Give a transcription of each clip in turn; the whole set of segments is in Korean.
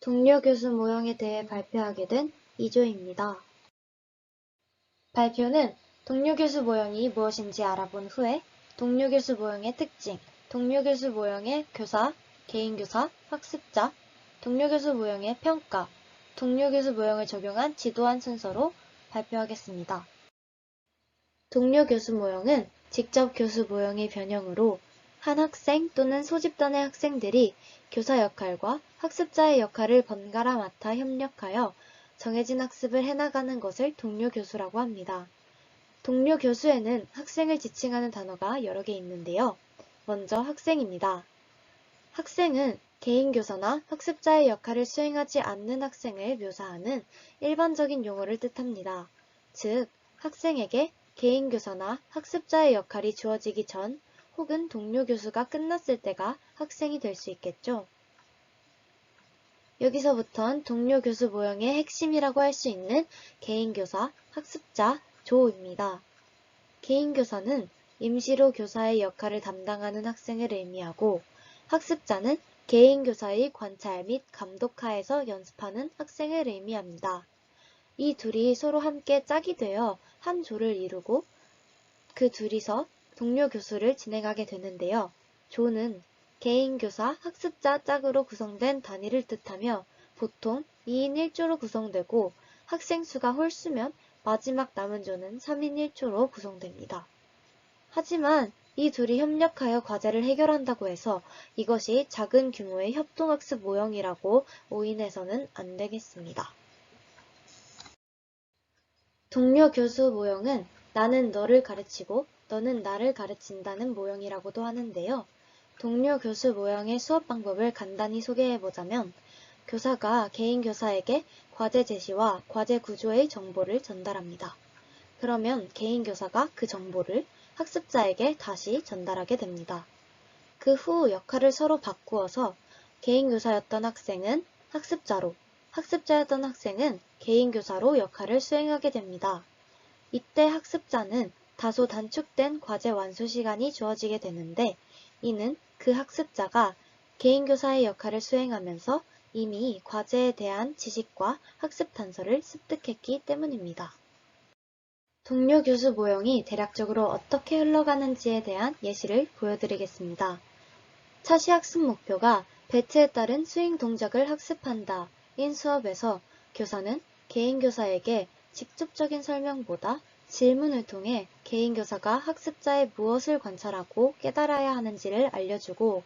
동료 교수 모형에 대해 발표하게 된 2조입니다. 발표는 동료 교수 모형이 무엇인지 알아본 후에 동료 교수 모형의 특징, 동료 교수 모형의 교사, 개인교사, 학습자, 동료 교수 모형의 평가, 동료 교수 모형을 적용한 지도안 순서로 발표하겠습니다. 동료 교수 모형은 직접 교수 모형의 변형으로 한 학생 또는 소집단의 학생들이 교사 역할과 학습자의 역할을 번갈아 맡아 협력하여 정해진 학습을 해나가는 것을 동료 교수라고 합니다. 동료 교수에는 학생을 지칭하는 단어가 여러 개 있는데요. 먼저 학생입니다. 학생은 개인 교사나 학습자의 역할을 수행하지 않는 학생을 묘사하는 일반적인 용어를 뜻합니다. 즉, 학생에게 개인 교사나 학습자의 역할이 주어지기 전 혹은 동료 교수가 끝났을 때가 학생이 될 수 있겠죠. 여기서부턴 동료 교수 모형의 핵심이라고 할 수 있는 개인 교사, 학습자, 조입니다. 개인 교사는 임시로 교사의 역할을 담당하는 학생을 의미하고 학습자는 개인 교사의 관찰 및 감독하에서 연습하는 학생을 의미합니다. 이 둘이 서로 함께 짝이 되어 한 조를 이루고 그 둘이서 동료 교수를 진행하게 되는데요. 조는 개인 교사, 학습자 짝으로 구성된 단위를 뜻하며 보통 2인 1조로 구성되고 학생 수가 홀수면 마지막 남은 조는 3인 1조로 구성됩니다. 하지만 이 둘이 협력하여 과제를 해결한다고 해서 이것이 작은 규모의 협동학습 모형이라고 오인해서는 안 되겠습니다. 동료 교수 모형은 나는 너를 가르치고 너는 나를 가르친다는 모형이라고도 하는데요. 동료 교수 모형의 수업 방법을 간단히 소개해보자면 교사가 개인 교사에게 과제 제시와 과제 구조의 정보를 전달합니다. 그러면 개인 교사가 그 정보를 학습자에게 다시 전달하게 됩니다. 그 후 역할을 서로 바꾸어서 개인 교사였던 학생은 학습자로, 학습자였던 학생은 개인 교사로 역할을 수행하게 됩니다. 이때 학습자는 다소 단축된 과제 완수 시간이 주어지게 되는데 이는 그 학습자가 개인 교사의 역할을 수행하면서 이미 과제에 대한 지식과 학습 단서를 습득했기 때문입니다. 동료 교수 모형이 대략적으로 어떻게 흘러가는지에 대한 예시를 보여드리겠습니다. 차시 학습 목표가 배트에 따른 스윙 동작을 학습한다 인 수업에서 교사는 개인 교사에게 직접적인 설명보다 질문을 통해 개인 교사가 학습자의 무엇을 관찰하고 깨달아야 하는지를 알려주고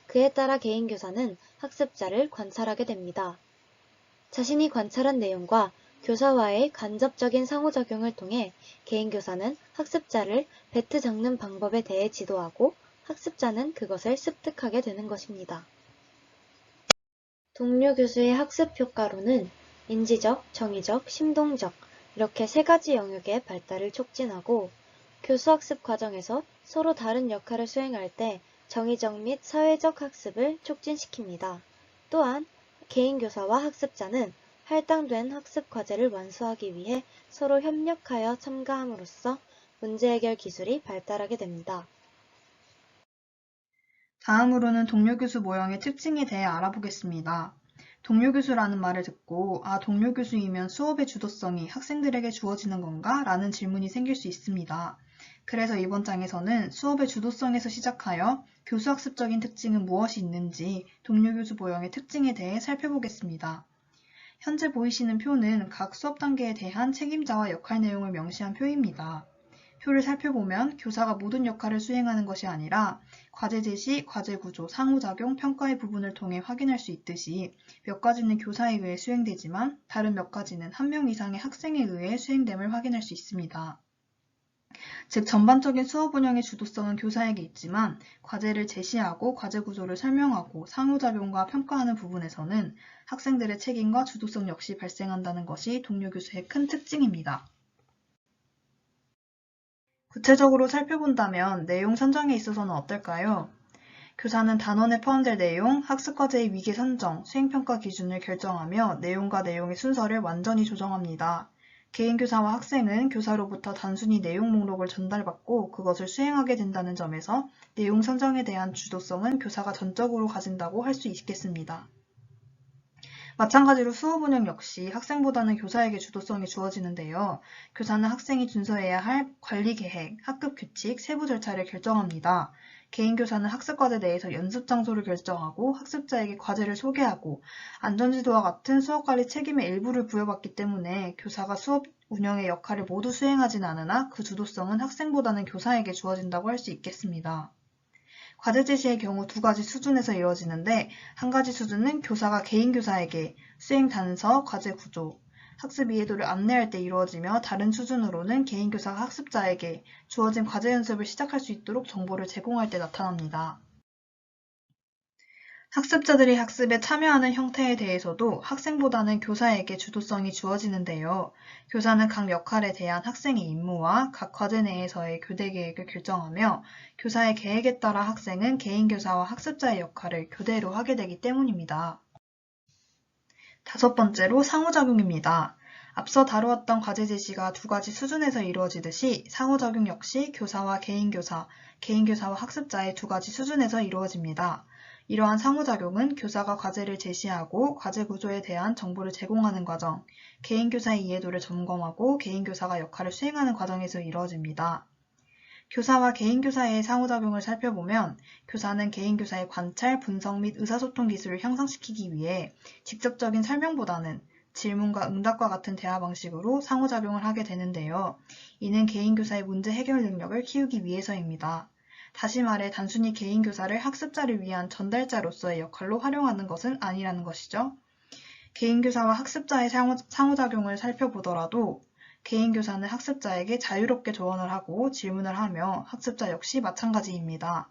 그에 따라 개인 교사는 학습자를 관찰하게 됩니다. 자신이 관찰한 내용과 교사와의 간접적인 상호작용을 통해 개인 교사는 학습자를 배트 잡는 방법에 대해 지도하고 학습자는 그것을 습득하게 되는 것입니다. 동료 교수의 학습 효과로는 인지적, 정의적, 심동적 이렇게 세 가지 영역의 발달을 촉진하고 교수학습 과정에서 서로 다른 역할을 수행할 때 정의적 및 사회적 학습을 촉진시킵니다. 또한 개인 교사와 학습자는 할당된 학습 과제를 완수하기 위해 서로 협력하여 참가함으로써 문제 해결 기술이 발달하게 됩니다. 다음으로는 동료 교수 모형의 특징에 대해 알아보겠습니다. 동료 교수라는 말을 듣고 동료 교수이면 수업의 주도성이 학생들에게 주어지는 건가? 라는 질문이 생길 수 있습니다. 그래서 이번 장에서는 수업의 주도성에서 시작하여 교수학습적인 특징은 무엇이 있는지 동료 교수 모형의 특징에 대해 살펴보겠습니다. 현재 보이시는 표는 각 수업 단계에 대한 책임자와 역할 내용을 명시한 표입니다. 표를 살펴보면 교사가 모든 역할을 수행하는 것이 아니라 과제 제시, 과제 구조, 상호작용, 평가의 부분을 통해 확인할 수 있듯이 몇 가지는 교사에 의해 수행되지만 다른 몇 가지는 한 명 이상의 학생에 의해 수행됨을 확인할 수 있습니다. 즉 전반적인 수업 운영의 주도성은 교사에게 있지만 과제를 제시하고 과제 구조를 설명하고 상호작용과 평가하는 부분에서는 학생들의 책임과 주도성 역시 발생한다는 것이 동료 교수의 큰 특징입니다. 구체적으로 살펴본다면 내용 선정에 있어서는 어떨까요? 교사는 단원에 포함될 내용, 학습과제의 위계 선정, 수행평가 기준을 결정하며 내용과 내용의 순서를 완전히 조정합니다. 개인 교사와 학생은 교사로부터 단순히 내용 목록을 전달받고 그것을 수행하게 된다는 점에서 내용 선정에 대한 주도성은 교사가 전적으로 가진다고 할 수 있겠습니다. 마찬가지로 수업 운영 역시 학생보다는 교사에게 주도성이 주어지는데요. 교사는 학생이 준수해야 할 관리 계획, 학급 규칙, 세부 절차를 결정합니다. 개인 교사는 학습 과제 내에서 연습 장소를 결정하고 학습자에게 과제를 소개하고 안전지도와 같은 수업 관리 책임의 일부를 부여받기 때문에 교사가 수업 운영의 역할을 모두 수행하진 않으나 그 주도성은 학생보다는 교사에게 주어진다고 할 수 있겠습니다. 과제 제시의 경우 두 가지 수준에서 이루어지는데 한 가지 수준은 교사가 개인 교사에게 수행 단서, 과제 구조, 학습 이해도를 안내할 때 이루어지며 다른 수준으로는 개인 교사가 학습자에게 주어진 과제 연습을 시작할 수 있도록 정보를 제공할 때 나타납니다. 학습자들이 학습에 참여하는 형태에 대해서도 학생보다는 교사에게 주도성이 주어지는데요. 교사는 각 역할에 대한 학생의 임무와 각 과제 내에서의 교대 계획을 결정하며 교사의 계획에 따라 학생은 개인 교사와 학습자의 역할을 교대로 하게 되기 때문입니다. 다섯 번째로 상호작용입니다. 앞서 다루었던 과제 제시가 두 가지 수준에서 이루어지듯이 상호작용 역시 교사와 개인 교사와 학습자의 두 가지 수준에서 이루어집니다. 이러한 상호작용은 교사가 과제를 제시하고 과제 구조에 대한 정보를 제공하는 과정, 개인 교사의 이해도를 점검하고 개인 교사가 역할을 수행하는 과정에서 이루어집니다. 교사와 개인 교사의 상호작용을 살펴보면 교사는 개인 교사의 관찰, 분석 및 의사소통 기술을 향상시키기 위해 직접적인 설명보다는 질문과 응답과 같은 대화 방식으로 상호작용을 하게 되는데요. 이는 개인 교사의 문제 해결 능력을 키우기 위해서입니다. 다시 말해 단순히 개인 교사를 학습자를 위한 전달자로서의 역할로 활용하는 것은 아니라는 것이죠. 개인 교사와 학습자의 상호작용을 살펴보더라도 개인 교사는 학습자에게 자유롭게 조언을 하고 질문을 하며 학습자 역시 마찬가지입니다.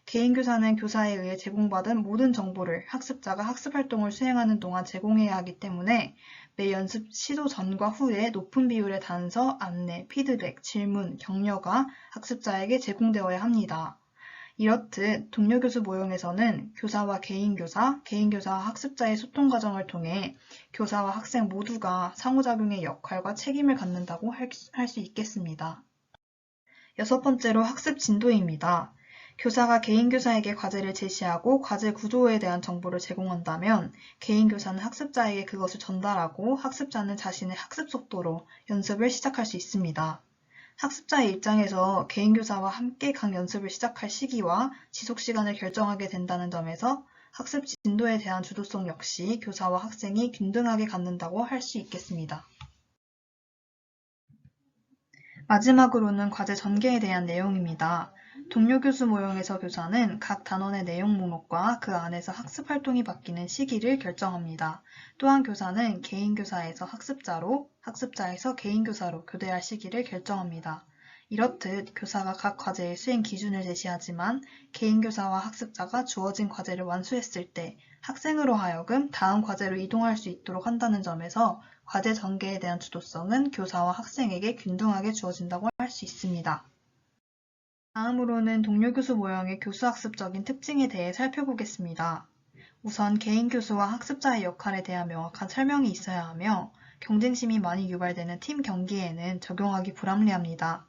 개인 교사는 교사에 의해 제공받은 모든 정보를 학습자가 학습활동을 수행하는 동안 제공해야 하기 때문에 매 연습 시도 전과 후에 높은 비율의 단서, 안내, 피드백, 질문, 격려가 학습자에게 제공되어야 합니다. 이렇듯 동료 교수 모형에서는 교사와 개인 교사와 학습자의 소통 과정을 통해 교사와 학생 모두가 상호작용의 역할과 책임을 갖는다고 할 수 있겠습니다. 여섯 번째로 학습 진도입니다. 교사가 개인 교사에게 과제를 제시하고 과제 구조에 대한 정보를 제공한다면 개인 교사는 학습자에게 그것을 전달하고 학습자는 자신의 학습 속도로 연습을 시작할 수 있습니다. 학습자의 입장에서 개인 교사와 함께 각 연습을 시작할 시기와 지속 시간을 결정하게 된다는 점에서 학습 진도에 대한 주도성 역시 교사와 학생이 균등하게 갖는다고 할 수 있겠습니다. 마지막으로는 과제 전개에 대한 내용입니다. 동료 교수 모형에서 교사는 각 단원의 내용 목록과 그 안에서 학습 활동이 바뀌는 시기를 결정합니다. 또한 교사는 개인 교사에서 학습자로, 학습자에서 개인 교사로 교대할 시기를 결정합니다. 이렇듯 교사가 각 과제의 수행 기준을 제시하지만 개인 교사와 학습자가 주어진 과제를 완수했을 때 학생으로 하여금 다음 과제로 이동할 수 있도록 한다는 점에서 과제 전개에 대한 주도성은 교사와 학생에게 균등하게 주어진다고 할 수 있습니다. 다음으로는 동료 교수 모형의 교수학습적인 특징에 대해 살펴보겠습니다. 우선 개인 교수와 학습자의 역할에 대한 명확한 설명이 있어야 하며 경쟁심이 많이 유발되는 팀 경기에는 적용하기 불합리합니다.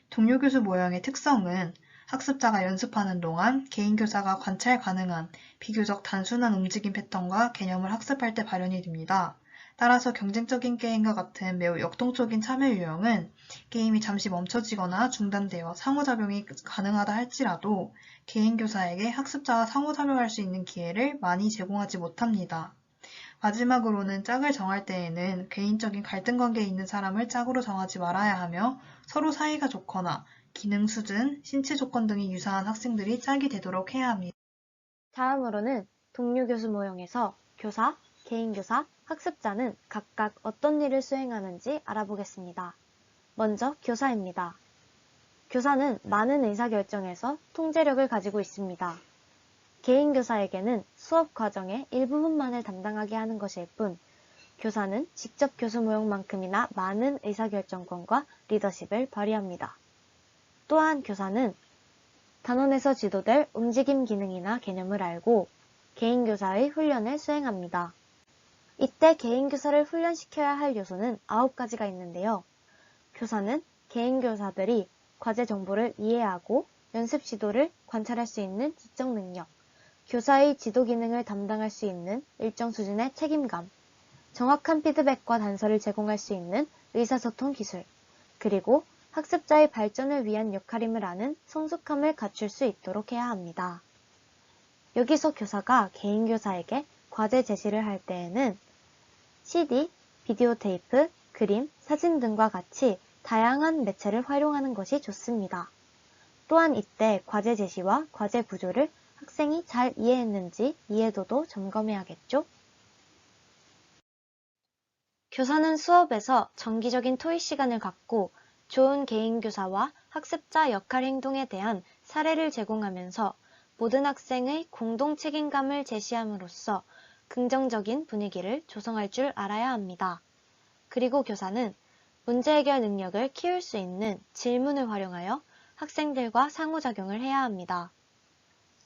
동료 교수 모형의 특성은 학습자가 연습하는 동안 개인 교사가 관찰 가능한 비교적 단순한 움직임 패턴과 개념을 학습할 때 발현이 됩니다. 따라서 경쟁적인 게임과 같은 매우 역동적인 참여 유형은 게임이 잠시 멈춰지거나 중단되어 상호작용이 가능하다 할지라도 개인 교사에게 학습자와 상호작용할 수 있는 기회를 많이 제공하지 못합니다. 마지막으로는 짝을 정할 때에는 개인적인 갈등 관계에 있는 사람을 짝으로 정하지 말아야 하며 서로 사이가 좋거나 기능 수준, 신체 조건 등이 유사한 학생들이 짝이 되도록 해야 합니다. 다음으로는 동료 교수 모형에서 교사, 개인 교사, 학습자는 각각 어떤 일을 수행하는지 알아보겠습니다. 먼저 교사입니다. 교사는 많은 의사결정에서 통제력을 가지고 있습니다. 개인 교사에게는 수업 과정의 일부분만을 담당하게 하는 것일 뿐, 교사는 직접 교수 모형만큼이나 많은 의사결정권과 리더십을 발휘합니다. 또한 교사는 단원에서 지도될 움직임 기능이나 개념을 알고 개인 교사의 훈련을 수행합니다. 이때 개인 교사를 훈련시켜야 할 요소는 9가지가 있는데요. 교사는 개인 교사들이 과제 정보를 이해하고 연습 시도를 관찰할 수 있는 지적 능력, 교사의 지도 기능을 담당할 수 있는 일정 수준의 책임감, 정확한 피드백과 단서를 제공할 수 있는 의사소통 기술, 그리고 학습자의 발전을 위한 역할임을 아는 성숙함을 갖출 수 있도록 해야 합니다. 여기서 교사가 개인 교사에게 과제 제시를 할 때에는 CD, 비디오 테이프, 그림, 사진 등과 같이 다양한 매체를 활용하는 것이 좋습니다. 또한 이때 과제 제시와 과제 구조를 학생이 잘 이해했는지 이해도도 점검해야겠죠? 교사는 수업에서 정기적인 토의 시간을 갖고 좋은 개인 교사와 학습자 역할 행동에 대한 사례를 제공하면서 모든 학생의 공동 책임감을 제시함으로써 긍정적인 분위기를 조성할 줄 알아야 합니다. 그리고 교사는 문제 해결 능력을 키울 수 있는 질문을 활용하여 학생들과 상호작용을 해야 합니다.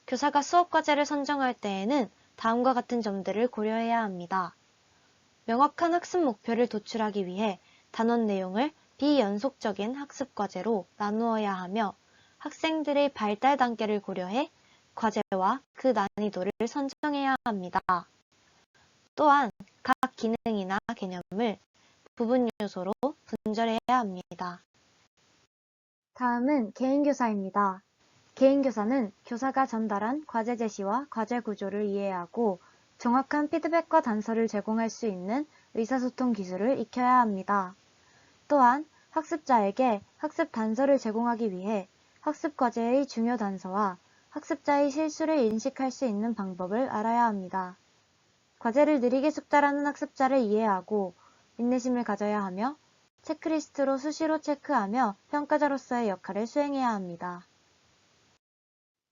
교사가 수업 과제를 선정할 때에는 다음과 같은 점들을 고려해야 합니다. 명확한 학습 목표를 도출하기 위해 단원 내용을 비연속적인 학습 과제로 나누어야 하며 학생들의 발달 단계를 고려해 과제와 그 난이도를 선정해야 합니다. 또한 각 기능이나 개념을 부분 요소로 분절해야 합니다. 다음은 개인교사입니다. 개인교사는 교사가 전달한 과제 제시와 과제 구조를 이해하고 정확한 피드백과 단서를 제공할 수 있는 의사소통 기술을 익혀야 합니다. 또한 학습자에게 학습 단서를 제공하기 위해 학습 과제의 중요 단서와 학습자의 실수를 인식할 수 있는 방법을 알아야 합니다. 과제를 느리게 숙달하는 학습자를 이해하고 인내심을 가져야 하며 체크리스트로 수시로 체크하며 평가자로서의 역할을 수행해야 합니다.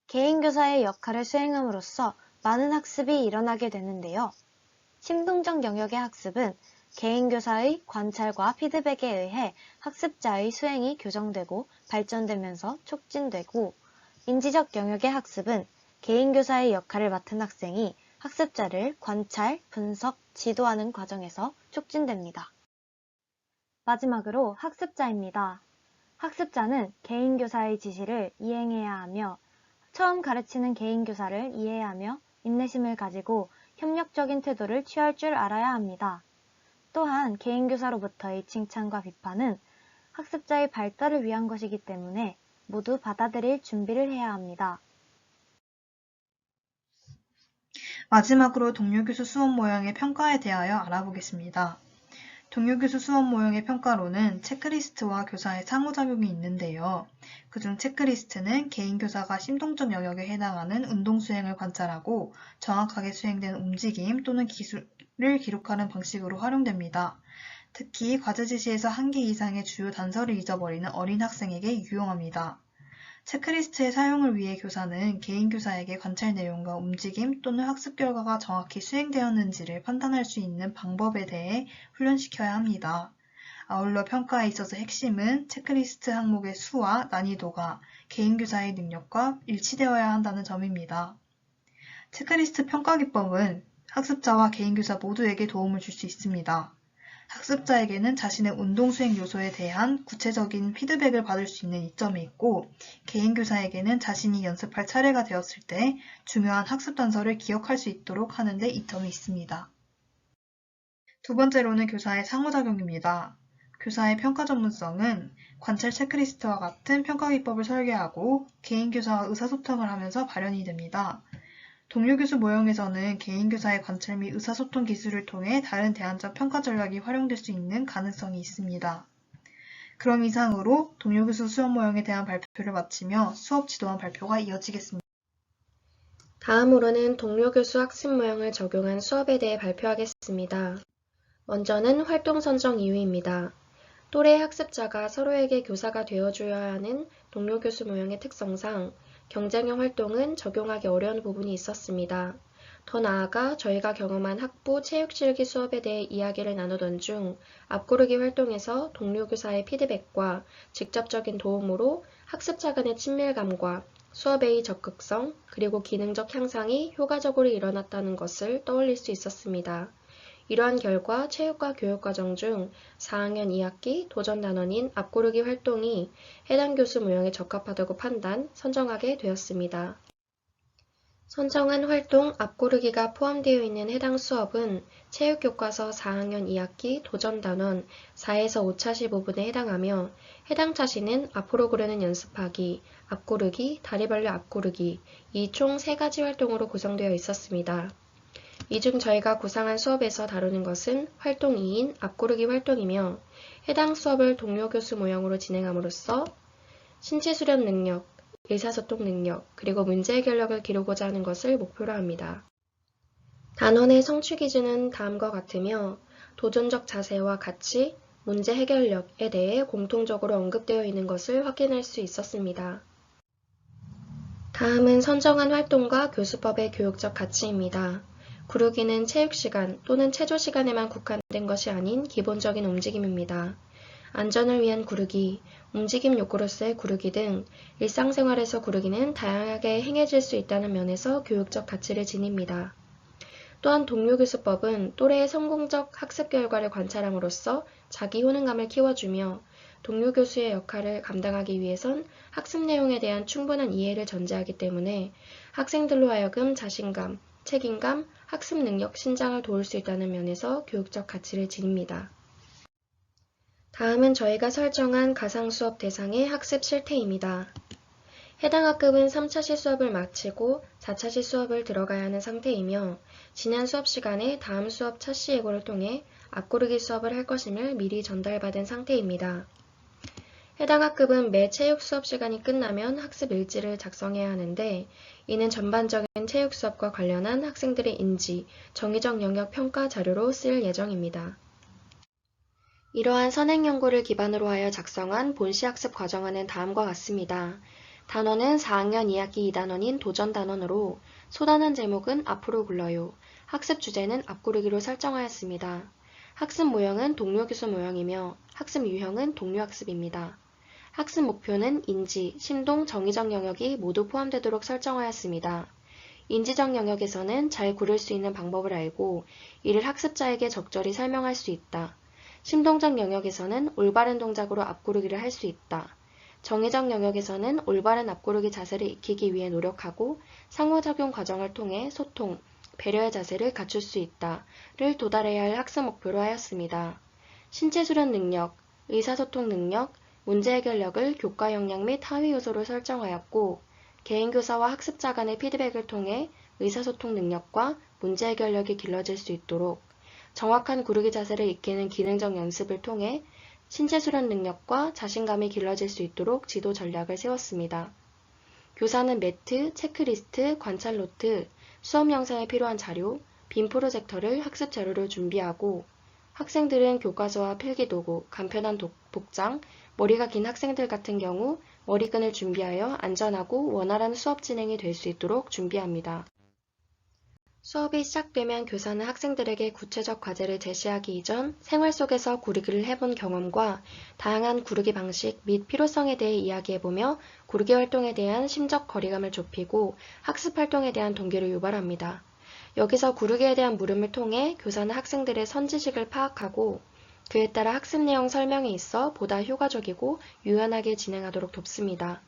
개인교사의 역할을 수행함으로써 많은 학습이 일어나게 되는데요. 심동적 영역의 학습은 개인교사의 관찰과 피드백에 의해 학습자의 수행이 교정되고 발전되면서 촉진되고, 인지적 영역의 학습은 개인교사의 역할을 맡은 학생이 학습자를 관찰, 분석, 지도하는 과정에서 촉진됩니다. 마지막으로 학습자입니다. 학습자는 개인교사의 지시를 이행해야 하며 처음 가르치는 개인교사를 이해하며 인내심을 가지고 협력적인 태도를 취할 줄 알아야 합니다. 또한 개인교사로부터의 칭찬과 비판은 학습자의 발달을 위한 것이기 때문에 모두 받아들일 준비를 해야 합니다. 마지막으로 동료교수 수업 모형의 평가에 대하여 알아보겠습니다. 동료교수 수업 모형의 평가로는 체크리스트와 교사의 상호작용이 있는데요. 그중 체크리스트는 개인교사가 심동적 영역에 해당하는 운동 수행을 관찰하고 정확하게 수행된 움직임 또는 기술을 기록하는 방식으로 활용됩니다. 특히 과제 지시에서 1개 이상의 주요 단서를 잊어버리는 어린 학생에게 유용합니다. 체크리스트의 사용을 위해 교사는 개인 교사에게 관찰 내용과 움직임 또는 학습 결과가 정확히 수행되었는지를 판단할 수 있는 방법에 대해 훈련시켜야 합니다. 아울러 평가에 있어서 핵심은 체크리스트 항목의 수와 난이도가 개인 교사의 능력과 일치되어야 한다는 점입니다. 체크리스트 평가 기법은 학습자와 개인 교사 모두에게 도움을 줄 수 있습니다. 학습자에게는 자신의 운동 수행 요소에 대한 구체적인 피드백을 받을 수 있는 이점이 있고, 개인 교사에게는 자신이 연습할 차례가 되었을 때 중요한 학습 단서를 기억할 수 있도록 하는 데 이점이 있습니다. 두 번째로는 교사의 상호작용입니다. 교사의 평가 전문성은 관찰 체크리스트와 같은 평가 기법을 설계하고 개인 교사와 의사소통을 하면서 발현이 됩니다. 동료교수 모형에서는 개인교사의 관찰 및 의사소통 기술을 통해 다른 대안적 평가 전략이 활용될 수 있는 가능성이 있습니다. 그럼 이상으로 동료교수 수업 모형에 대한 발표를 마치며 수업 지도안 발표가 이어지겠습니다. 다음으로는 동료교수 학습 모형을 적용한 수업에 대해 발표하겠습니다. 먼저는 활동 선정 이유입니다. 또래 학습자가 서로에게 교사가 되어줘야 하는 동료교수 모형의 특성상 경쟁형 활동은 적용하기 어려운 부분이 있었습니다. 더 나아가 저희가 경험한 학부 체육실기 수업에 대해 이야기를 나누던 중 앞고르기 활동에서 동료교사의 피드백과 직접적인 도움으로 학습자 간의 친밀감과 수업의 적극성 그리고 기능적 향상이 효과적으로 일어났다는 것을 떠올릴 수 있었습니다. 이러한 결과 체육과 교육과정 중 4학년 2학기 도전단원인 앞고르기 활동이 해당 교수 모형에 적합하다고 판단, 선정하게 되었습니다. 선정한 활동 앞고르기가 포함되어 있는 해당 수업은 체육교과서 4학년 2학기 도전단원 4에서 5차시 부분에 해당하며 해당 차시는 앞으로 고르는 연습하기, 앞고르기, 다리 벌려 앞고르기 이 총 3가지 활동으로 구성되어 있었습니다. 이 중 저희가 구상한 수업에서 다루는 것은 활동 2인 앞고르기 활동이며 해당 수업을 동료 교수 모형으로 진행함으로써 신체 수련 능력, 의사소통 능력, 그리고 문제 해결력을 기르고자 하는 것을 목표로 합니다. 단원의 성취 기준은 다음과 같으며 도전적 자세와 가치, 문제 해결력에 대해 공통적으로 언급되어 있는 것을 확인할 수 있었습니다. 다음은 선정한 활동과 교수법의 교육적 가치입니다. 구르기는 체육시간 또는 체조시간에만 국한된 것이 아닌 기본적인 움직임입니다. 안전을 위한 구르기, 움직임 욕구로서의 구르기 등 일상생활에서 구르기는 다양하게 행해질 수 있다는 면에서 교육적 가치를 지닙니다. 또한 동료교수법은 또래의 성공적 학습 결과를 관찰함으로써 자기 효능감을 키워주며 동료 교수의 역할을 감당하기 위해선 학습 내용에 대한 충분한 이해를 전제하기 때문에 학생들로 하여금 자신감, 책임감, 학습 능력 신장을 도울 수 있다는 면에서 교육적 가치를 지닙니다. 다음은 저희가 설정한 가상수업 대상의 학습 실태입니다. 해당 학급은 3차시 수업을 마치고 4차시 수업을 들어가야 하는 상태이며 지난 수업 시간에 다음 수업 차시 예고를 통해 앞고르기 수업을 할 것임을 미리 전달받은 상태입니다. 해당 학급은 매 체육 수업 시간이 끝나면 학습 일지를 작성해야 하는데 이는 전반적인 체육 수업과 관련한 학생들의 인지, 정의적 영역 평가 자료로 쓰일 예정입니다. 이러한 선행 연구를 기반으로 하여 작성한 본시 학습 과정안은 다음과 같습니다. 단원은 4학년 2학기 2단원인 도전단원으로 소단원 제목은 앞으로 굴러요. 학습 주제는 앞구르기로 설정하였습니다. 학습 모형은 동료 교수 모형이며 학습 유형은 동료 학습입니다. 학습 목표는 인지, 신동, 정의적 영역이 모두 포함되도록 설정하였습니다. 인지적 영역에서는 잘 구를 수 있는 방법을 알고 이를 학습자에게 적절히 설명할 수 있다. 심동적 영역에서는 올바른 동작으로 앞구르기를 할 수 있다. 정의적 영역에서는 올바른 앞구르기 자세를 익히기 위해 노력하고 상호작용 과정을 통해 소통, 배려의 자세를 갖출 수 있다를 도달해야 할 학습 목표로 하였습니다. 신체 수련 능력, 의사소통 능력, 문제 해결력을 교과 역량 및 하위 요소로 설정하였고 개인교사와 학습자 간의 피드백을 통해 의사소통 능력과 문제 해결력이 길러질 수 있도록 정확한 구르기 자세를 익히는 기능적 연습을 통해 신체 수련 능력과 자신감이 길러질 수 있도록 지도 전략을 세웠습니다. 교사는 매트, 체크리스트, 관찰 노트, 수업 영상에 필요한 자료, 빔 프로젝터를 학습 자료로 준비하고 학생들은 교과서와 필기도구, 간편한 복장, 머리가 긴 학생들 같은 경우 머리끈을 준비하여 안전하고 원활한 수업 진행이 될 수 있도록 준비합니다. 수업이 시작되면 교사는 학생들에게 구체적 과제를 제시하기 이전 생활 속에서 구르기를 해본 경험과 다양한 구르기 방식 및 필요성에 대해 이야기해보며 구르기 활동에 대한 심적 거리감을 좁히고 학습 활동에 대한 동기를 유발합니다. 여기서 구르기에 대한 물음을 통해 교사는 학생들의 선지식을 파악하고 그에 따라 학습 내용 설명에 있어 보다 효과적이고 유연하게 진행하도록 돕습니다.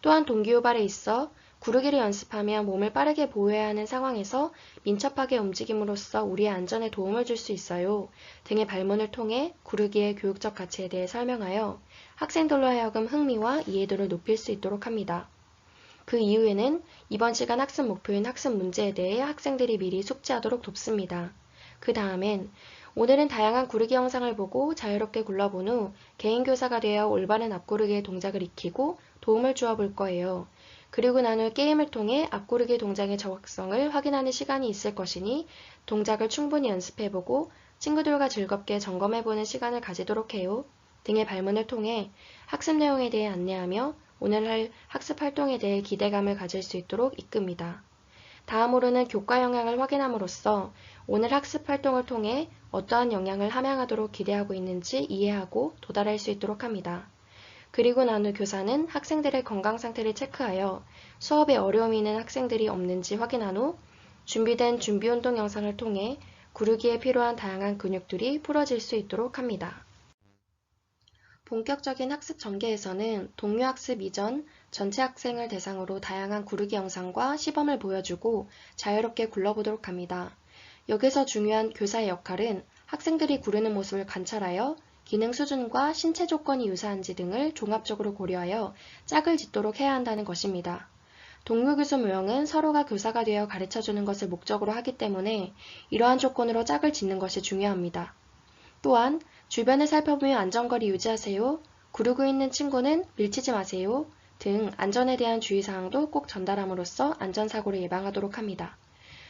또한 동기 유발에 있어 구르기를 연습하며 몸을 빠르게 보호해야 하는 상황에서 민첩하게 움직임으로써 우리의 안전에 도움을 줄 수 있어요 등의 발문을 통해 구르기의 교육적 가치에 대해 설명하여 학생들로 하여금 흥미와 이해도를 높일 수 있도록 합니다. 그 이후에는 이번 시간 학습 목표인 학습 문제에 대해 학생들이 미리 숙지하도록 돕습니다. 그 다음엔 오늘은 다양한 구르기 영상을 보고 자유롭게 굴러본 후 개인 교사가 되어 올바른 앞구르기의 동작을 익히고 도움을 주어 볼 거예요. 그리고 난 후 게임을 통해 앞구르기 동작의 정확성을 확인하는 시간이 있을 것이니 동작을 충분히 연습해보고 친구들과 즐겁게 점검해보는 시간을 가지도록 해요. 등의 발문을 통해 학습 내용에 대해 안내하며 오늘 할 학습 활동에 대해 기대감을 가질 수 있도록 이끕니다. 다음으로는 교과 영향을 확인함으로써 오늘 학습 활동을 통해 어떠한 영향을 함양하도록 기대하고 있는지 이해하고 도달할 수 있도록 합니다. 그리고 난 후 교사는 학생들의 건강 상태를 체크하여 수업에 어려움이 있는 학생들이 없는지 확인한 후 준비된 준비운동 영상을 통해 구르기에 필요한 다양한 근육들이 풀어질 수 있도록 합니다. 본격적인 학습 전개에서는 동료학습 이전 전체 학생을 대상으로 다양한 구르기 영상과 시범을 보여주고 자유롭게 굴러보도록 합니다. 여기서 중요한 교사의 역할은 학생들이 구르는 모습을 관찰하여 기능 수준과 신체 조건이 유사한지 등을 종합적으로 고려하여 짝을 짓도록 해야 한다는 것입니다. 동료 교수 모형은 서로가 교사가 되어 가르쳐주는 것을 목적으로 하기 때문에 이러한 조건으로 짝을 짓는 것이 중요합니다. 또한 주변을 살펴보며 안전거리 유지하세요, 구르고 있는 친구는 밀치지 마세요 등 안전에 대한 주의사항도 꼭 전달함으로써 안전사고를 예방하도록 합니다.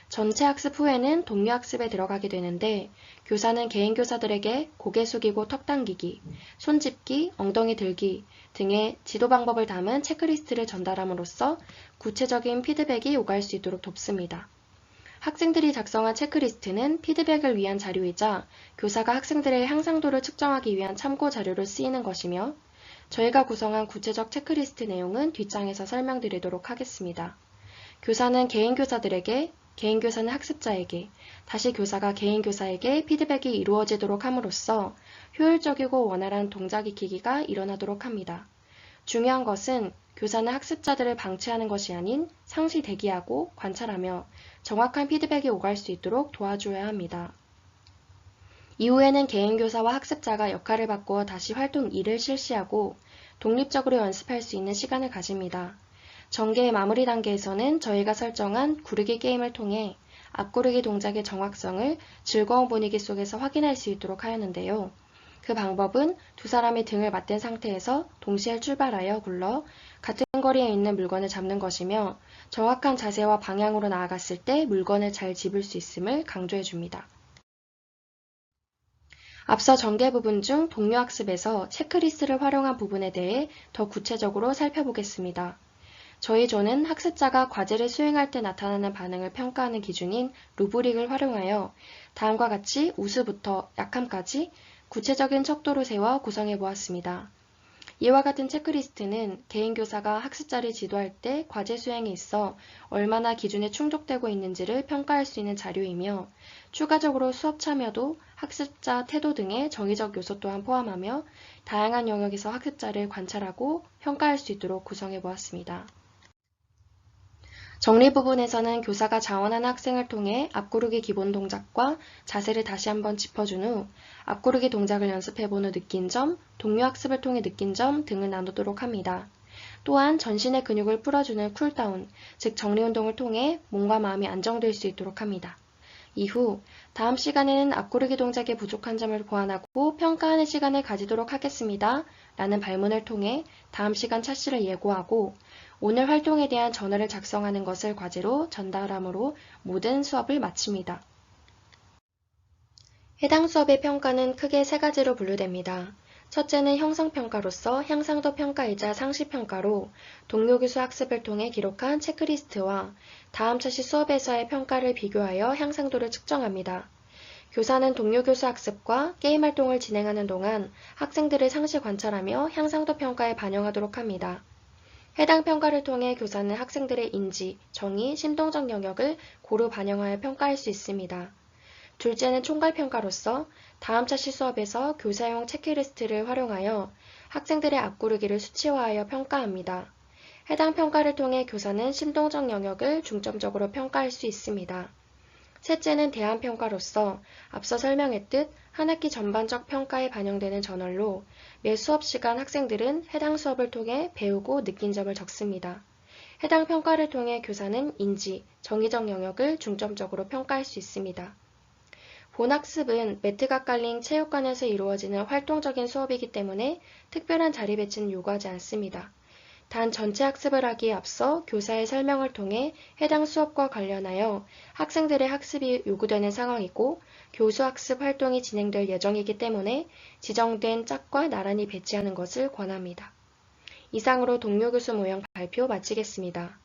전체 학습 후에는 동료 학습에 들어가게 되는데 교사는 개인 교사들에게 고개 숙이고 턱 당기기, 손 짚기, 엉덩이 들기 등의 지도 방법을 담은 체크리스트를 전달함으로써 구체적인 피드백이 오갈 수 있도록 돕습니다. 학생들이 작성한 체크리스트는 피드백을 위한 자료이자 교사가 학생들의 향상도를 측정하기 위한 참고 자료로 쓰이는 것이며 저희가 구성한 구체적 체크리스트 내용은 뒷장에서 설명드리도록 하겠습니다. 교사는 개인 교사들에게, 개인 교사는 학습자에게, 다시 교사가 개인 교사에게 피드백이 이루어지도록 함으로써 효율적이고 원활한 동작 익히기가 일어나도록 합니다. 중요한 것은 교사는 학습자들을 방치하는 것이 아닌 상시 대기하고 관찰하며 정확한 피드백이 오갈 수 있도록 도와줘야 합니다. 이후에는 개인 교사와 학습자가 역할을 바꾸어 다시 활동 2를 실시하고 독립적으로 연습할 수 있는 시간을 가집니다. 전개의 마무리 단계에서는 저희가 설정한 구르기 게임을 통해 앞구르기 동작의 정확성을 즐거운 분위기 속에서 확인할 수 있도록 하였는데요. 그 방법은 두 사람이 등을 맞댄 상태에서 동시에 출발하여 굴러 같은 거리에 있는 물건을 잡는 것이며 정확한 자세와 방향으로 나아갔을 때 물건을 잘 집을 수 있음을 강조해 줍니다. 앞서 전개 부분 중 동료 학습에서 체크리스트를 활용한 부분에 대해 더 구체적으로 살펴보겠습니다. 저희 조는 학습자가 과제를 수행할 때 나타나는 반응을 평가하는 기준인 루브릭을 활용하여 다음과 같이 우수부터 약함까지 구체적인 척도로 세워 구성해 보았습니다. 이와 같은 체크리스트는 개인 교사가 학습자를 지도할 때 과제 수행에 있어 얼마나 기준에 충족되고 있는지를 평가할 수 있는 자료이며 추가적으로 수업 참여도, 학습자 태도 등의 정의적 요소 또한 포함하며 다양한 영역에서 학습자를 관찰하고 평가할 수 있도록 구성해 보았습니다. 정리 부분에서는 교사가 자원하는 학생을 통해 앞구르기 기본 동작과 자세를 다시 한번 짚어준 후 앞구르기 동작을 연습해본 후 느낀 점, 동료 학습을 통해 느낀 점 등을 나누도록 합니다. 또한 전신의 근육을 풀어주는 쿨다운, 즉 정리운동을 통해 몸과 마음이 안정될 수 있도록 합니다. 이후 다음 시간에는 앞구르기 동작의 부족한 점을 보완하고 평가하는 시간을 가지도록 하겠습니다. 라는 발문을 통해 다음 시간 차시를 예고하고 오늘 활동에 대한 전화를 작성하는 것을 과제로 전달함으로 모든 수업을 마칩니다. 해당 수업의 평가는 크게 세 가지로 분류됩니다. 첫째는 형성평가로서 향상도 평가이자 상시평가로 동료 교수 학습을 통해 기록한 체크리스트와 다음 차시 수업에서의 평가를 비교하여 향상도를 측정합니다. 교사는 동료 교수 학습과 게임 활동을 진행하는 동안 학생들을 상시 관찰하며 향상도 평가에 반영하도록 합니다. 해당 평가를 통해 교사는 학생들의 인지, 정의, 심동적 영역을 고루 반영하여 평가할 수 있습니다. 둘째는 총괄평가로서 다음 차시 수업에서 교사용 체크리스트를 활용하여 학생들의 앞구르기를 수치화하여 평가합니다. 해당 평가를 통해 교사는 심동적 영역을 중점적으로 평가할 수 있습니다. 셋째는 대안평가로서 앞서 설명했듯 한 학기 전반적 평가에 반영되는 저널로 매 수업 시간 학생들은 해당 수업을 통해 배우고 느낀 점을 적습니다. 해당 평가를 통해 교사는 인지, 정의적 영역을 중점적으로 평가할 수 있습니다. 본학습은 매트가 깔린 체육관에서 이루어지는 활동적인 수업이기 때문에 특별한 자리 배치는 요구하지 않습니다. 단 전체 학습을 하기에 앞서 교사의 설명을 통해 해당 수업과 관련하여 학생들의 학습이 요구되는 상황이고 교수 학습 활동이 진행될 예정이기 때문에 지정된 짝과 나란히 배치하는 것을 권합니다. 이상으로 동료 교수 모형 발표 마치겠습니다.